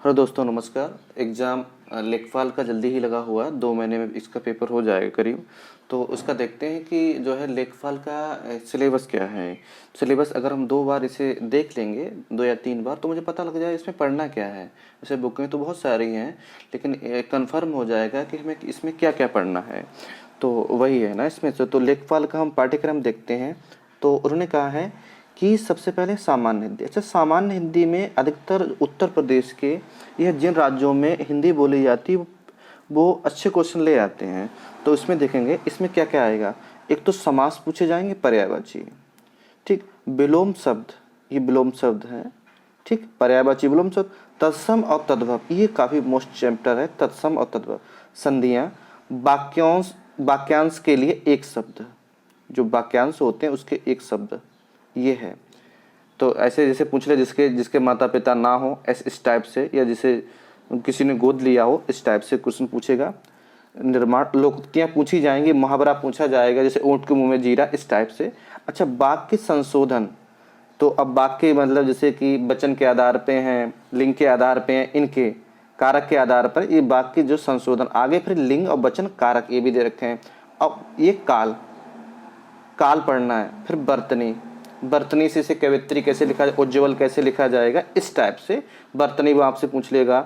Hello दोस्तों, नमस्कार। Exam लेखपाल का जल्दी ही लगा हुआ है, 2 महीने में इसका पेपर हो जाएगा करीब। तो उसका देखते हैं कि जो है लेखपाल का सिलेबस क्या है। सिलेबस अगर हम 2 बार इसे देख लेंगे, 2 या 3 बार, तो मुझे पता लग जाए इसमें पढ़ना क्या है। वैसे बुकें तो बहुत सारी हैं, लेकिन कन्फर्म हो जाएगा कि हमें इसमें क्या-क्या पढ़ना है। तो वही है ना इसमें से। तो लेखपाल का हम पाठ्यक्रम देखते हैं। तो उन्होंने कहा है कि सबसे पहले सामान्य हिंदी। अच्छा, सामान्य हिंदी में अधिकतर उत्तर प्रदेश के या जिन राज्यों में हिंदी बोली जाती है वो अच्छे क्वेश्चन ले आते हैं। तो इसमें देखेंगे इसमें क्या क्या आएगा। एक तो समास पूछे जाएंगे, पर्यायवाची, ठीक, विलोम शब्द, ये विलोम शब्द है, ठीक, पर्यायवाची विलोम शब्द, तत्सम और तद्भव, ये काफ़ी मोस्ट चैप्टर है, तत्सम और तद्भव, संधियाँ, वाक्यांश, वाक्यांश के लिए एक शब्द, जो वाक्यांश होते हैं उसके एक शब्द, ये है। तो ऐसे जैसे पूछ ले जिसके जिसके माता पिता ना हो, इस टाइप से, या जिसे किसी ने गोद लिया हो, इस टाइप से क्वेश्चन पूछेगा। निर्माण, लोकोक्तियाँ पूछी जाएंगी, मुहावरा पूछा जाएगा, जैसे ऊँट के मुंह में जीरा, इस टाइप से। अच्छा, वाक्य संशोधन, तो अब वाक्य मतलब जैसे कि वचन के आधार पे हैं, लिंग के आधार पे हैं, इनके कारक के आधार पर ये वाक्य जो संशोधन, आगे फिर लिंग और वचन कारक ये भी दे रखे हैं। अब ये काल, काल पढ़ना है। फिर बर्तनी, बर्तनी से इसे कवित्री कैसे लिखा जाए, उज्ज्वल कैसे लिखा जाएगा, इस टाइप से बर्तनी वो आपसे पूछ लेगा।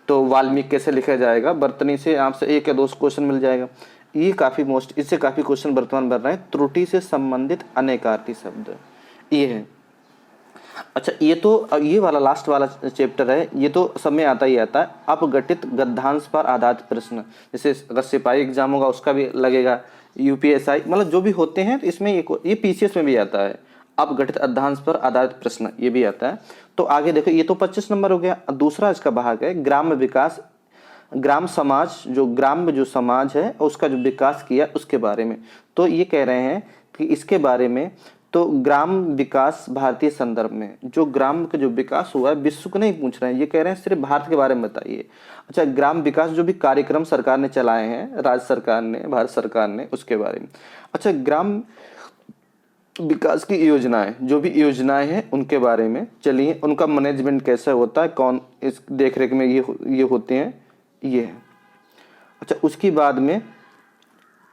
तो वाल्मीकि कैसे लिखा जाएगा, बर्तनी से आपसे 1 या 2 क्वेश्चन मिल जाएगा। ये काफ़ी मोस्ट, इससे काफ़ी क्वेश्चन वर्तमान बन रहे हैं। त्रुटि से संबंधित अनेकार्थी शब्द, ये है। अच्छा, ये तो ये वाला लास्ट वाला चैप्टर है, ये तो सब में आता ही आता है। अपघटित गद्यांश पर आधारित प्रश्न, जैसे अगर सिपाही एग्जाम होगा उसका भी लगेगा, यूपीएसआई, मतलब जो भी होते हैं तो इसमें ये पीसीएस में भी आता है। अपघटित गद्यांश पर आधारित प्रश्न, ये भी आता है। तो आगे देखो, ये तो 25 नंबर हो गया। दूसरा इसका भाग है ग्राम्य विकास, ग्राम समाज, जो ग्राम्य जो समाज है उसका जो विकास किया उसके बारे में। तो ये कह रहे हैं कि इसके बारे में, तो ग्राम विकास भारतीय संदर्भ में जो ग्राम का जो विकास हुआ है, विश्व को नहीं पूछ रहे हैं, ये कह रहे हैं सिर्फ भारत के बारे में बताइए। अच्छा, ग्राम विकास जो भी कार्यक्रम सरकार ने चलाए हैं, राज्य सरकार ने, भारत सरकार ने, उसके बारे में। अच्छा, ग्राम विकास की योजनाएं, जो भी योजनाएं हैं उनके बारे में, चलिए उनका मैनेजमेंट कैसे होता है, कौन इस देखरेख में ये होते हैं, ये है। अच्छा, उसके बाद में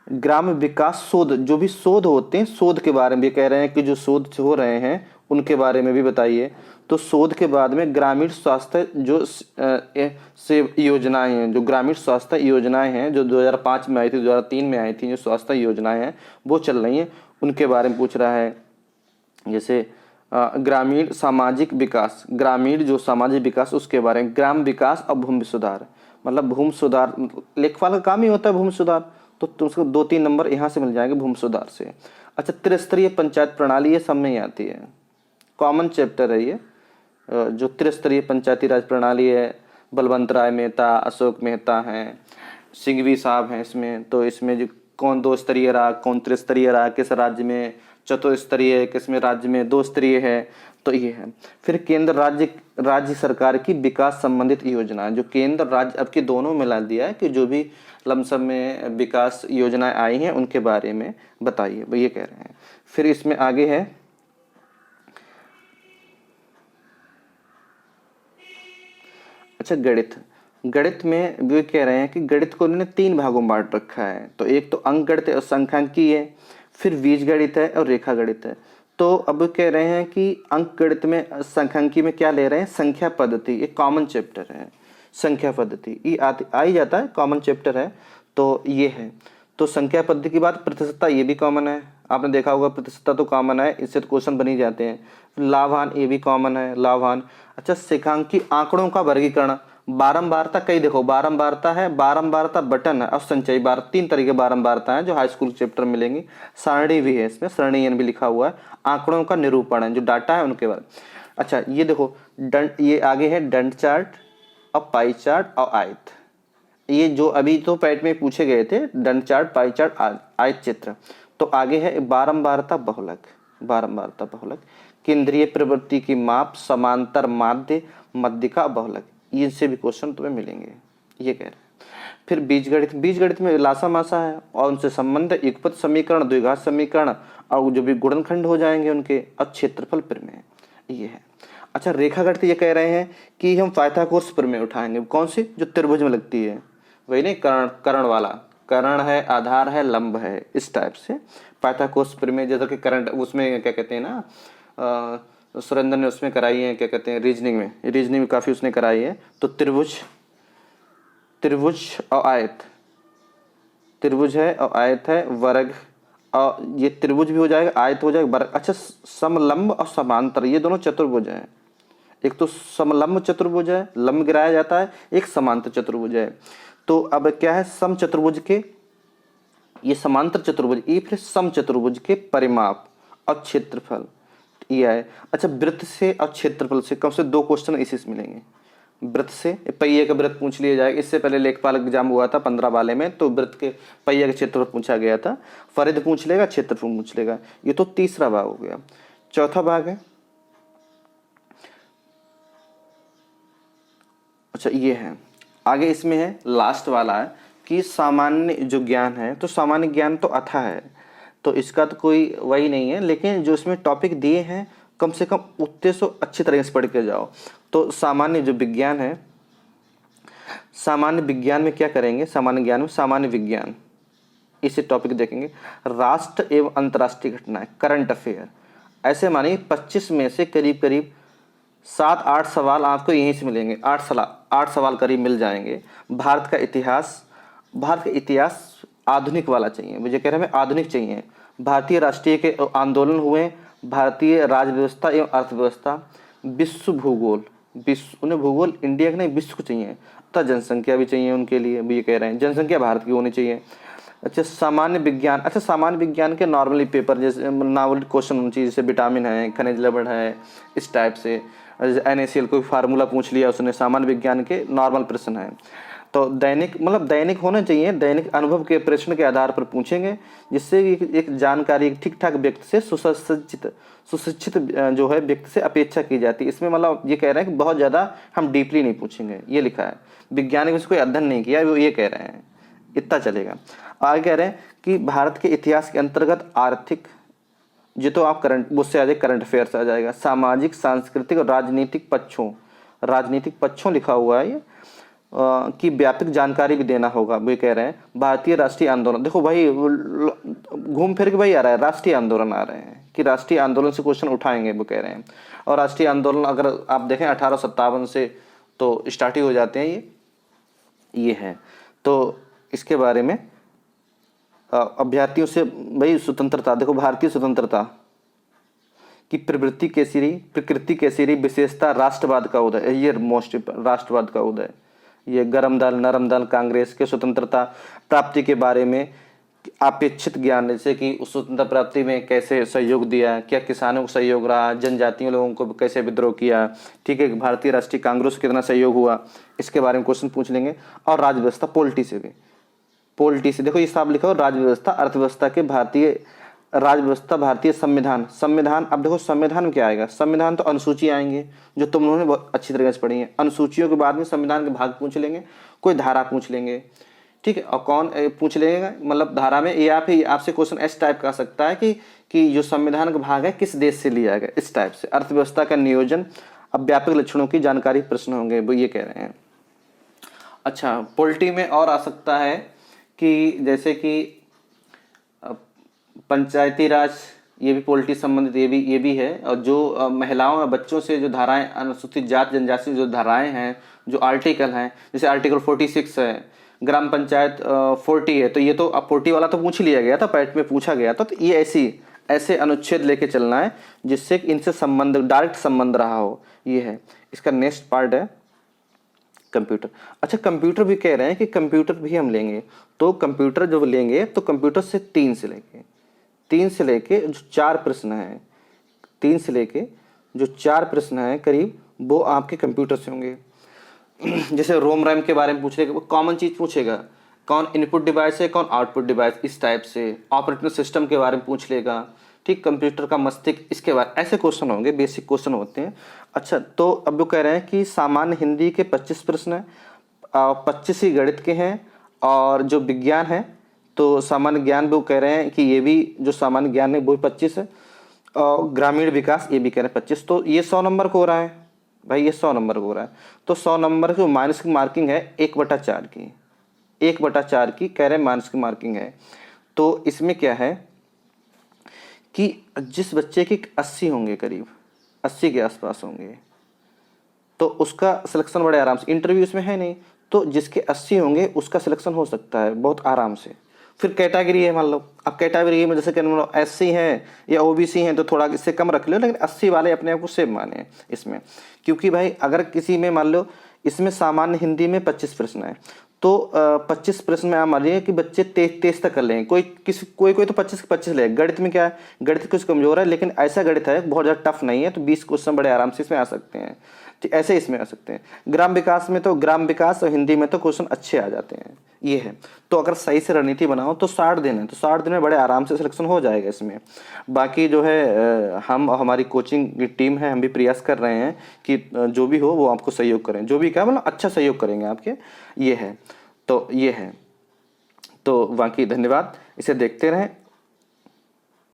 ग्राम विकास शोध, जो भी शोध होते हैं, शोध के बारे में भी कह रहे हैं कि जो शोध हो रहे हैं उनके बारे में भी बताइए। तो शोध के बाद में ग्रामीण स्वास्थ्य जो से योजनाएं हैं, जो ग्रामीण स्वास्थ्य योजनाएं हैं जो 2005 में आई थी, 2003 में आई थी, जो स्वास्थ्य योजनाएं हैं वो चल रही हैं, उनके बारे में पूछ रहा है। जैसे ग्रामीण सामाजिक विकास, ग्रामीण जो सामाजिक विकास उसके बारे में, ग्राम विकास और भूमि सुधार, मतलब भूमि सुधार, लेखपाल का काम ही होता है भूमि सुधार। तो उसको 2-3 नंबर यहाँ से मिल जाएंगे भूमि सुधार से। अच्छा, त्रिस्तरीय पंचायत प्रणाली, ये सब में ही आती है, कॉमन चैप्टर है ये। जो त्रिस्तरीय पंचायती राज प्रणाली है, बलवंत राय मेहता, अशोक मेहता हैं, सिंघवी साहब हैं इसमें। तो इसमें जो कौन 2 स्तरीय रहा, कौन त्रिस्तरीय रहा, किस राज्य में चतुस्तरीय, किस में राज्य में 2 स्तरीय है, तो ये है। फिर केंद्र राज्य सरकार की विकास संबंधित योजनाएं, जो केंद्र राज्य अब के दोनों मिला दिया है कि जो भी लमसम में विकास योजनाएं आई हैं उनके बारे में बताइए, वो ये कह रहे हैं। फिर इसमें आगे है, अच्छा, गणित, गणित में वे कह रहे हैं कि गणित को उन्होंने 3 भागों में बांट रखा है। तो एक तो अंक गणित और सांख्यिकी है, फिर बीज गणित है और रेखा गणित है। तो अब कह रहे हैं कि अंक गणित में, सांख्यिकी में क्या ले रहे हैं, संख्या पद्धति, एक कॉमन चैप्टर है, संख्या पद्धति ये आ ही जाता है, कॉमन चैप्टर है। तो ये है। तो संख्या पद्धति की बात, प्रतिशतता ये भी कॉमन है, आपने देखा होगा, प्रतिशतता तो कॉमन है, इससे तो क्वेश्चन बन ही जाते हैं। लाभान, ये भी कॉमन है, लाभान। अच्छा, शिक्षांकी आंकड़ों का वर्गीकरण, बारंबारता, कई देखो बारंबारता है, बारंबारता बटन है और संचयी बार, 3 तरीके बारंबारता है जो हाई स्कूल चैप्टर में मिलेंगी। सारणी भी है इसमें, सारणीयन भी लिखा हुआ है। आंकड़ों का निरूपण है, जो डाटा है उनके बारे। अच्छा, ये देखो दंड, ये आगे है दंड चार्ट और पाई चार्ट और आयत, ये जो अभी तो पैट में पूछे गए थे, दंड चार्ट, पाई चार्ट, आयत चित्र। तो आगे है बारंबारता बहुलक, बारंबारता बहुलक, केंद्रीय प्रवृत्ति की माप, समांतर माध्य, मध्यिका बहुलक, इनसे भी क्वेश्चन तुम्हें मिलेंगे, ये कह रहे हैं। फिर बीजगणित, बीजगणित में लासा मासा है और उनसे संबंध युगपत समीकरण, द्विघात समीकरण और जो भी गुणनखंड हो जाएंगे उनके, और क्षेत्रफल प्रमेय, ये है। अच्छा रेखागणित ये कह रहे हैं कि हम पाइथागोरस प्रमेय उठाएंगे, कौन सी, जो त्रिभुज में लगती है, वही नहीं, कर्ण, कर्ण वाला, कर्ण है, आधार है, लंब है, इस टाइप से पाइथागोरस प्रमेय, जैसा कि करंट उसमें क्या कहते हैं ना, सुरेंद्र ने उसमें कराई है, क्या कहते हैं, रीजनिंग में काफ़ी उसने कराई है। तो त्रिभुज, त्रिभुज और आयत, त्रिभुज है और आयत है, वर्ग, और ये त्रिभुज भी हो जाएगा, आयत हो जाएगा, वर्ग। अच्छा समलंब और समांतर ये दोनों चतुर्भुज हैं, एक तो समलंब चतुर्भुज है, लंब गिराया जाता है, एक समांतर चतुर्भुज है। तो अब क्या है, सम चतुर्भुज के, ये समांतर चतुर्भुज, ये फिर सम चतुर्भुज के परिमाप और क्षेत्रफल ये है। अच्छा वृत्त से और क्षेत्रफल से कम से 2 क्वेश्चन इसी से मिलेंगे। वृत्त से पहिए का वृत्त पूछ लिया जाएगा, इससे पहले लेखपाल एग्जाम हुआ था 15 वाले में, तो वृत्त के पहिए का क्षेत्रफल पूछा गया था, फरिद पूछ लेगा, क्षेत्रफल पूछ लेगा। ये तो तीसरा भाग हो गया। चौथा भाग है, अच्छा ये है आगे, इसमें है लास्ट वाला है कि सामान्य जो ज्ञान है, तो सामान्य ज्ञान तो अथा है, तो इसका तो कोई वही नहीं है, लेकिन जो इसमें टॉपिक दिए हैं कम से कम उतने सो अच्छी तरह से पढ़ के जाओ। तो सामान्य जो विज्ञान है, सामान्य विज्ञान में क्या करेंगे, सामान्य ज्ञान में सामान्य विज्ञान, इसे टॉपिक देखेंगे। राष्ट्र एवं अंतर्राष्ट्रीय घटनाएं, करंट अफेयर, ऐसे मानिए 25 में से करीब करीब 7-8 सवाल आपको यहीं से मिलेंगे, 8 सवाल करीब मिल जाएंगे। भारत का इतिहास, भारत का इतिहास आधुनिक वाला चाहिए, मुझे कह रहे हैं आधुनिक चाहिए। भारतीय राष्ट्रीय के आंदोलन हुए, भारतीय राज व्यवस्था एवं अर्थव्यवस्था, विश्व भूगोल, विश्व, उन्हें भूगोल इंडिया का नहीं विश्व को चाहिए, तथा जनसंख्या भी चाहिए उनके लिए, भी ये कह रहे हैं जनसंख्या भारत की होनी चाहिए। अच्छा सामान्य विज्ञान, अच्छा सामान्य विज्ञान के नॉर्मली पेपर जैसे नॉर्मल क्वेश्चन होनी चाहिए, जैसे विटामिन है, खनिज लवण है, इस टाइप से। NaCl कोई फार्मूला पूछ लिया उसने, सामान्य विज्ञान के नॉर्मल प्रश्न है। तो दैनिक, मतलब दैनिक होना चाहिए, दैनिक अनुभव के प्रश्न के आधार पर पूछेंगे, जिससे एक जानकारी एक ठीक ठाक व्यक्ति से सुशिक्षित जो है व्यक्ति से अपेक्षा की जाती है। इसमें मतलब ये कह रहे हैं कि बहुत ज़्यादा हम डीपली नहीं पूछेंगे, ये लिखा है। विज्ञान में कोई अध्ययन नहीं किया, वो ये कह रहे हैं, इतना चलेगा। आगे कह रहे हैं कि भारत के इतिहास के अंतर्गत आर्थिक, जो तो आप करंट, मुझसे आ जाए करंट अफेयर्स आ जाएगा, सामाजिक, सांस्कृतिक और राजनीतिक पक्षों लिखा हुआ है ये, की व्यापक जानकारी भी देना होगा, वो कह रहे हैं। भारतीय राष्ट्रीय आंदोलन, देखो भाई घूम फिर के भाई आ रहा है, राष्ट्रीय आंदोलन आ रहे हैं कि राष्ट्रीय आंदोलन से क्वेश्चन उठाएंगे, वो कह रहे हैं। और राष्ट्रीय आंदोलन अगर आप देखें 1857 से तो स्टार्ट ही हो जाते हैं ये है। तो इसके बारे में अभ्यर्थियों से भाई स्वतंत्रता, देखो भारतीय स्वतंत्रता की प्रकृति केसरी विशेषता राष्ट्रवाद का उदय, ये मोस्ट राष्ट्रवाद का उदय, ये गरम दल नरम दल कांग्रेस के स्वतंत्रता प्राप्ति के बारे में अपेक्षित ज्ञान, जैसे कि उस स्वतंत्रता प्राप्ति में कैसे सहयोग दिया, क्या किसानों को सहयोग रहा, जनजातियों लोगों को कैसे विद्रोह किया, ठीक है, भारतीय राष्ट्रीय कांग्रेस को कितना सहयोग हुआ, इसके बारे में क्वेश्चन पूछ लेंगे। और राज्य व्यवस्था, पोलिटी से देखो ये साफ लिखा हो, राज्य व्यवस्था, अर्थव्यवस्था के भारतीय राज्य व्यवस्था, भारतीय संविधान। अब देखो संविधान में क्या आएगा, संविधान तो अनुसूची आएंगे जो तुम लोगों ने बहुत अच्छी तरीके से पढ़ी है। अनुसूचियों के बाद में संविधान के भाग पूछ लेंगे, कोई धारा पूछ लेंगे, ठीक है। और कौन पूछ लेगा, मतलब धारा में ये आपसे क्वेश्चन इस टाइप का आ सकता है कि जो संविधान का भाग है किस देश से लिया गया, इस टाइप से। अर्थव्यवस्था का नियोजन, अब व्यापक लक्षणों की जानकारी प्रश्न होंगे, वो ये कह रहे हैं। अच्छा पॉलिटी में और आ सकता है कि जैसे कि पंचायती राज, ये भी पॉलिटी संबंधित, ये भी है। और जो महिलाओं और बच्चों से जो धाराएं, अनुसूचित जात जनजाति जो धाराएं हैं, जो आर्टिकल हैं, जैसे आर्टिकल 46 है, ग्राम पंचायत 40 है, तो ये तो अब 40 वाला तो पूछ लिया गया था, पैट में पूछा गया था। तो ये ऐसे अनुच्छेद लेके चलना है जिससे इनसे संबंध, डायरेक्ट संबंध रहा हो, ये है। इसका नेक्स्ट पार्ट है कंप्यूटर। अच्छा कंप्यूटर भी कह रहे हैं कि कंप्यूटर भी हम लेंगे, तो कंप्यूटर जो लेंगे तो कंप्यूटर से 3 से लेके जो 4 प्रश्न हैं, 3 से लेके जो 4 प्रश्न हैं करीब, वो आपके कंप्यूटर से होंगे। जैसे रोम रैम के बारे में पूछेगा, वो कॉमन चीज़ पूछेगा, कौन इनपुट डिवाइस है, कौन आउटपुट डिवाइस, इस टाइप से। ऑपरेटिंग सिस्टम के बारे में पूछ लेगा, ठीक, कंप्यूटर का मस्तिष्क, इसके बारे, ऐसे क्वेश्चन होंगे, बेसिक क्वेश्चन होते हैं। अच्छा तो अब वो कह रहे हैं कि सामान्य हिंदी के 25 प्रश्न हैं, 25 ही गणित के हैं, और जो विज्ञान है तो सामान्य ज्ञान वो कह रहे हैं कि ये भी जो सामान्य ज्ञान है वो 25 है, और ग्रामीण विकास ये भी कह रहे हैं 25। तो ये 100 नंबर को हो रहा है, भाई ये 100 नंबर हो रहा है, तो 100 नंबर की माइनस की मार्किंग है 1/4 की, 1/4 की कह रहे हैं माइनस की मार्किंग है। तो इसमें क्या है कि जिस बच्चे के 80 होंगे, करीब 80 के आसपास होंगे, तो उसका सिलेक्शन बड़े आराम से, इंटरव्यू इसमें है नहीं, तो जिसके 80 होंगे उसका सिलेक्शन हो सकता है बहुत आराम से। फिर कैटेगरी है, मान लो अब कैटेगरी में जैसे कि मान लो SC हैं या OBC हैं तो थोड़ा इससे कम रख लो, लेकिन 80 वाले अपने आप को सेफ माने इसमें। क्योंकि भाई अगर किसी में मान लो इसमें सामान्य हिंदी में 25 प्रश्न है, तो 25 प्रश्न में आप मानिए कि बच्चे 23 तक कर लेंगे, कोई कोई तो 25 के 25 लेगा। गणित में क्या है, गणित कुछ कमजोर है, लेकिन ऐसा गणित है बहुत ज़्यादा टफ नहीं है, तो 20 क्वेश्चन बड़े आराम से इसमें आ सकते हैं। तो ऐसे इसमें आ सकते हैं। ग्राम विकास में तो ग्राम विकास और हिंदी में तो क्वेश्चन अच्छे आ जाते हैं, ये है। तो अगर सही से रणनीति बनाओ तो 60 दिन है, तो 60 दिन में बड़े आराम से सिलेक्शन हो जाएगा इसमें। बाकी जो है हम और हमारी कोचिंग की टीम है, हम भी प्रयास कर रहे हैं कि जो भी हो वो आपको सहयोग करें, जो भी क्या मतलब अच्छा सहयोग करेंगे आपके, ये है। तो ये है, तो बाकी धन्यवाद, इसे देखते रहें।